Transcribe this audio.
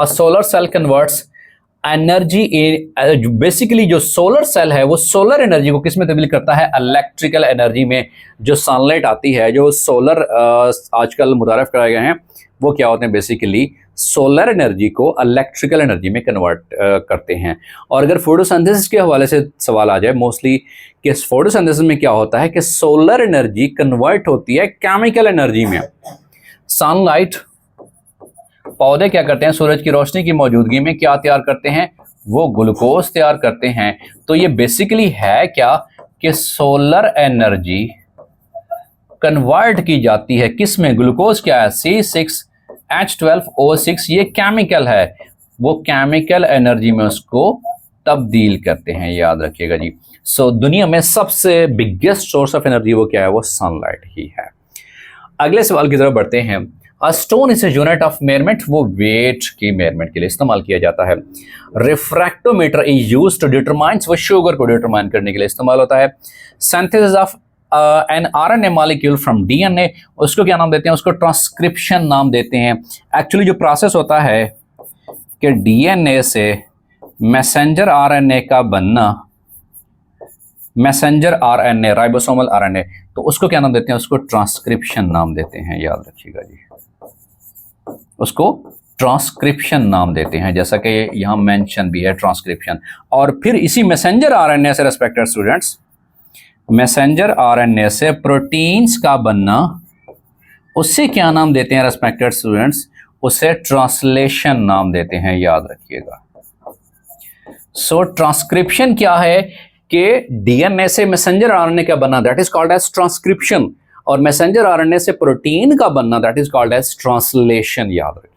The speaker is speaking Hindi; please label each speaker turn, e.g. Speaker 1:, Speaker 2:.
Speaker 1: अ solar cell converts energy, basically जो सोलर सेल है वो सोलर एनर्जी को किस में तब्दील करता है, इलेक्ट्रिकल एनर्जी में। जो सनलाइट आती है, जो सोलर आजकल मुतारफ कराए गए हैं, वो क्या होते हैं, बेसिकली सोलर एनर्जी को इलेक्ट्रिकल एनर्जी में कन्वर्ट करते हैं। और अगर फोटोसिंथेसिस के हवाले से सवाल आ जाए मोस्टली कि फोटोसिंथेसिस में क्या होता है कि सोलर एनर्जी कन्वर्ट होती है केमिकल एनर्जी में। सनलाइट, पौधे क्या करते हैं, सूरज की रोशनी की मौजूदगी में क्या तैयार करते हैं, वो ग्लूकोज तैयार करते हैं। तो ये बेसिकली है क्या कि सोलर एनर्जी कन्वर्ट की जाती है किस में, ग्लूकोज क्या है, C6H12O6, ये केमिकल है, वो केमिकल एनर्जी में उसको तब्दील करते हैं, याद रखिएगा जी। सो दुनिया में सबसे बिगेस्ट सोर्स ऑफ एनर्जी वो क्या है, वो सनलाइट ही है। अगले सवाल की तरफ बढ़ते हैं। A stone is a unit of measurement, वो वेट की मेजरमेंट के लिए इस्तेमाल किया जाता है। Refractometer is used to determine, वो शुगर को डिटरमाइन करने के लिए इस्तेमाल होता है। Synthesis of an RNA molecule from DNA, उसको क्या नाम देते हैं, उसको ट्रांसक्रिप्शन नाम देते हैं। एक्चुअली जो प्रोसेस होता है कि डीएनए से मैसेंजर आरएनए का बनना, मैसेंजर आरएनए, राइबोसोमल आरएनए, तो उसको क्या नाम देते हैं, उसको ट्रांसक्रिप्शन नाम देते हैं, याद रखिएगा जी, उसको ट्रांसक्रिप्शन नाम देते हैं, जैसा कि यहां मेंशन भी है ट्रांसक्रिप्शन। और फिर इसी मैसेंजर आरएनए से, रेस्पेक्टेड स्टूडेंट्स, मैसेंजर आरएनए से प्रोटीन्स का बनना, उससे क्या नाम देते हैं रेस्पेक्टेड स्टूडेंट्स, उसे ट्रांसलेशन नाम देते हैं, याद रखिएगा। सो ट्रांसक्रिप्शन क्या है कि डीएनए से मैसेंजर आरएनए का बनना, that is called as transcription, और मैसेंजर आरएनए से प्रोटीन का बनना, that is called as translation, याद रखिएगा।